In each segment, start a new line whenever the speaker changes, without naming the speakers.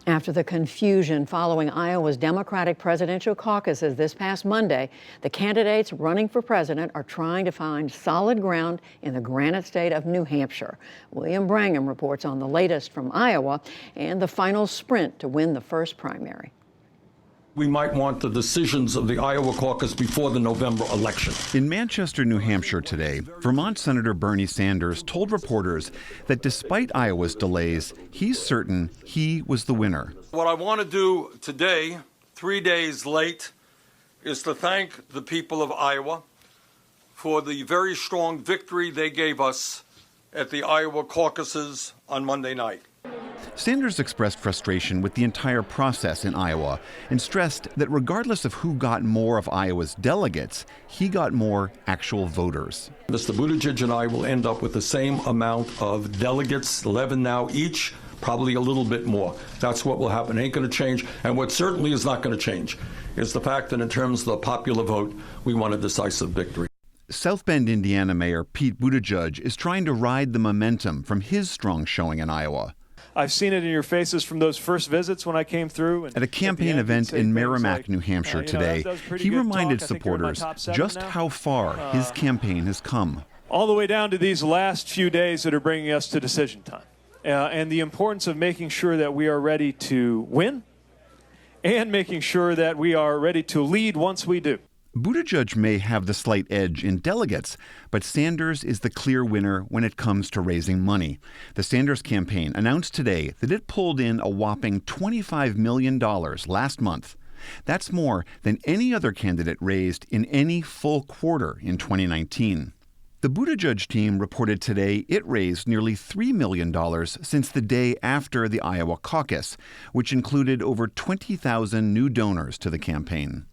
After the confusion following Iowa's Democratic presidential caucuses this past Monday, the candidates running for president are trying to find solid ground in the granite state of New Hampshire. William Brangham reports on the latest from Iowa and the final sprint to win the first primary.
We might want the decisions of the Iowa caucus before the November election.
In Manchester, New Hampshire today, Vermont Senator Bernie Sanders told reporters that despite Iowa's delays, he's certain he was the winner.
What I want to do today, 3 days late, is to thank the people of Iowa for the very strong victory they gave us at the Iowa caucuses on Monday night.
Sanders expressed frustration with the entire process in Iowa and stressed that regardless of who got more of Iowa's delegates, he got more actual voters.
Mr. Buttigieg and I will end up with the same amount of delegates, 11 now each, probably a little bit more. That's what will happen. It ain't going to change. And what certainly is not going to change is the fact that in terms of the popular vote, we want a decisive victory.
South Bend, Indiana Mayor Pete Buttigieg is trying to ride the momentum from his strong showing in Iowa.
I've seen it in your faces from those first visits when I came through.
At a campaign event in Merrimack, New Hampshire today, he reminded supporters just how far his campaign has come.
All the way down to these last few days that are bringing us to decision time. And the importance of making sure that we are ready to win and making sure that we are ready to lead once we do.
Buttigieg may have the slight edge in delegates, but Sanders is the clear winner when it comes to raising money. The Sanders campaign announced today that it pulled in a whopping $25 million last month. That's more than any other candidate raised in any full quarter in 2019. The Buttigieg team reported today it raised nearly $3 million since the day after the Iowa caucus, which included over 20,000 new donors to the campaign.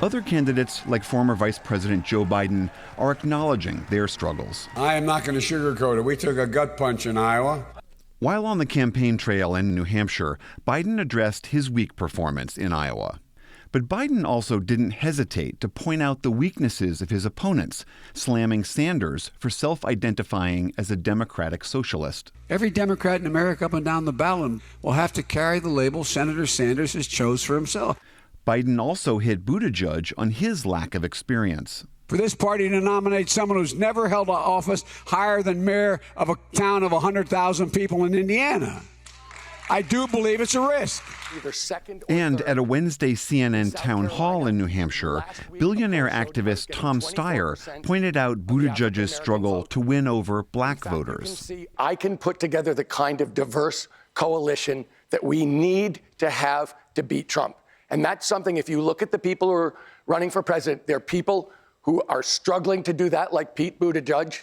Other candidates, like former Vice President Joe Biden, are acknowledging their struggles.
I am not going to sugarcoat it. We took a gut punch in Iowa.
While on the campaign trail in New Hampshire, Biden addressed his weak performance in Iowa. But Biden also didn't hesitate to point out the weaknesses of his opponents, slamming Sanders for self-identifying as a Democratic socialist.
Every Democrat in America up and down the ballot will have to carry the label Senator Sanders has chose for himself.
Biden also hit Buttigieg on his lack of experience.
For this party to nominate someone who's never held an office higher than mayor of a town of 100,000 people in Indiana, I do believe it's a risk.
And at a Wednesday CNN town hall in New Hampshire, billionaire activist Tom Steyer pointed out Buttigieg's struggle to win over black voters.
I can put together the kind of diverse coalition that we need to have to beat Trump. And that's something, if you look at the people who are running for president, they're people who are struggling to do that, like Pete Buttigieg.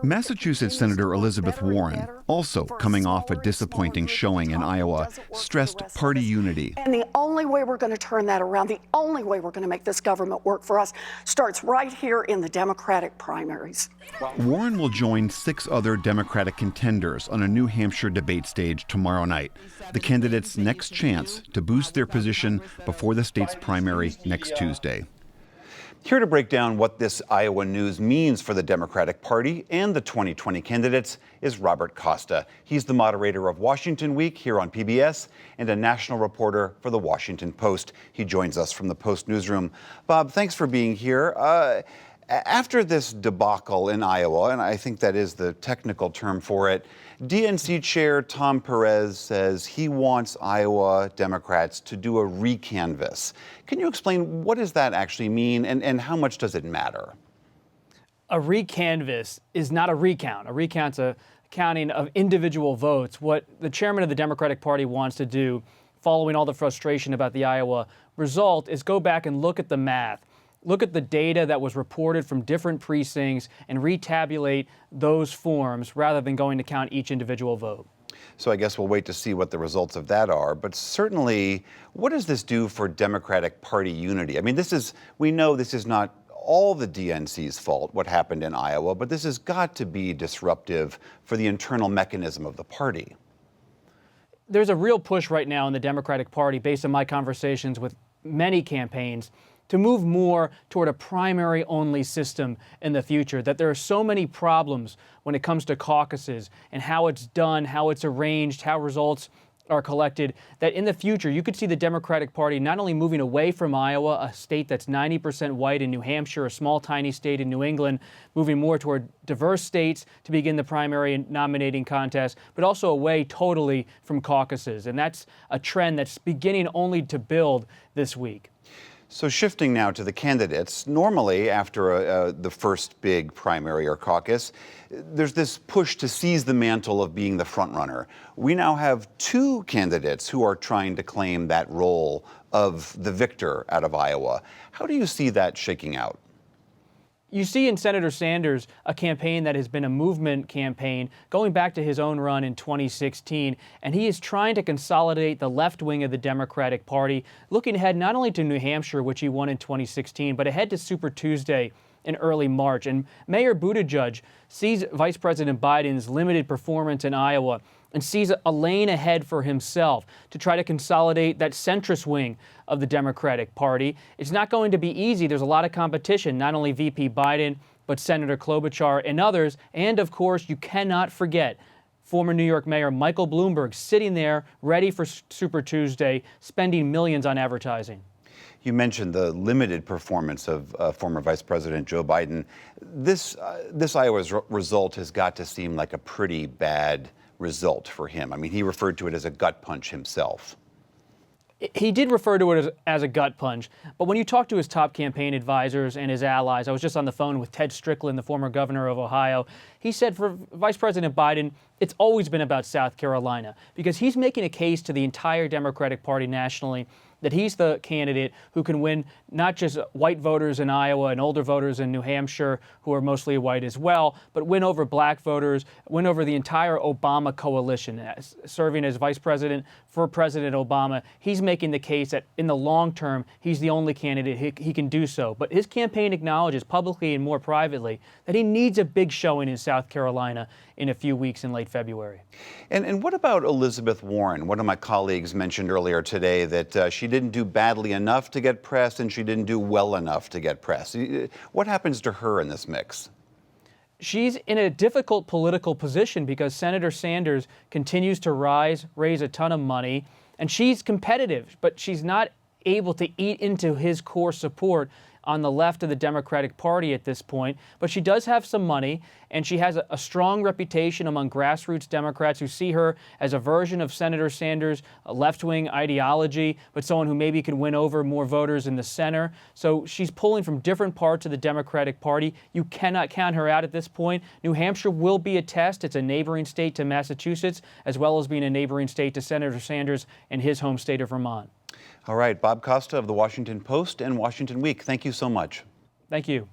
Massachusetts Senator Elizabeth Warren, also coming off a disappointing showing in Iowa, stressed party unity.
And the only way we're going to turn that around, the only way we're going to make this government work for us, starts right here in the Democratic primaries.
Warren will join 6 other Democratic contenders on a New Hampshire debate stage tomorrow night, the candidates' next chance to boost their position before the state's primary next Tuesday.
Here to break down what this Iowa news means for the Democratic Party and the 2020 candidates is Robert Costa. He's the moderator of Washington Week here on PBS and a national reporter for the Washington Post. He joins us from the Post newsroom. Bob, thanks for being here. After this debacle in Iowa, and I think that is the technical term for it, DNC Chair Tom Perez says he wants Iowa Democrats to do a recanvass. Can you explain what does that actually mean and how much does it matter?
A recanvass is not a recount. A recount's a counting of individual votes. What the chairman of the Democratic Party wants to do, following all the frustration about the Iowa result, is go back and look at the math. Look at the data that was reported from different precincts and retabulate those forms rather than going to count each individual vote.
So I guess we'll wait to see what the results of that are. But certainly, what does this do for Democratic Party unity? I mean, we know this is not all the DNC's fault, what happened in Iowa, but this has got to be disruptive for the internal mechanism of the party.
There's a real push right now in the Democratic Party, based on my conversations with many campaigns, to move more toward a primary-only system in the future, that there are so many problems when it comes to caucuses and how it's done, how it's arranged, how results are collected, that in the future you could see the Democratic Party not only moving away from Iowa, a state that's 90% white, in New Hampshire, a small, tiny state in New England, moving more toward diverse states to begin the primary and nominating contest, but also away totally from caucuses. And that's a trend that's beginning only to build this week.
So shifting now to the candidates, normally after the first big primary or caucus, there's this push to seize the mantle of being the frontrunner. We now have two candidates who are trying to claim that role of the victor out of Iowa. How do you see that shaking out?
You see in Senator Sanders a campaign that has been a movement campaign going back to his own run in 2016, and he is trying to consolidate the left wing of the Democratic Party, looking ahead not only to New Hampshire, which he won in 2016, but ahead to Super Tuesday in early March. And Mayor Buttigieg sees Vice President Biden's limited performance in Iowa and sees a lane ahead for himself to try to consolidate that centrist wing of the Democratic Party. It's not going to be easy. There's a lot of competition, not only VP Biden, but Senator Klobuchar and others. And of course, you cannot forget former New York Mayor Michael Bloomberg sitting there ready for Super Tuesday, spending millions on advertising.
You mentioned the limited performance of former Vice President Joe Biden. This Iowa's result has got to seem like a pretty bad result for him. I mean, he referred to it as a gut punch himself.
He did refer to it as a gut punch, but when you talk to his top campaign advisors and his allies, I was just on the phone with Ted Strickland, the former governor of Ohio. He said for Vice President Biden, it's always been about South Carolina, because he's making a case to the entire Democratic Party nationally that he's the candidate who can win not just white voters in Iowa and older voters in New Hampshire, who are mostly white as well, but win over black voters, win over the entire Obama coalition. Serving as vice president for President Obama, he's making the case that in the long term, he's the only candidate he can do so. But his campaign acknowledges publicly and more privately that he needs a big showing in South Carolina in a few weeks in late February.
And what about Elizabeth Warren? One of my colleagues mentioned earlier today that she didn't do badly enough to get press and she didn't do well enough to get press. What happens to her in this mix?
She's in a difficult political position because Senator Sanders continues to raise a ton of money, and she's competitive, but she's not able to eat into his core support on the left of the Democratic Party at this point. But she does have some money, and she has a strong reputation among grassroots Democrats who see her as a version of Senator Sanders' left-wing ideology, but someone who maybe can win over more voters in the center. So she's pulling from different parts of the Democratic Party. You cannot count her out at this point. New Hampshire will be a test. It's a neighboring state to Massachusetts, as well as being a neighboring state to Senator Sanders and his home state of Vermont.
All right, Bob Costa of the Washington Post and Washington Week, thank you so much.
Thank you.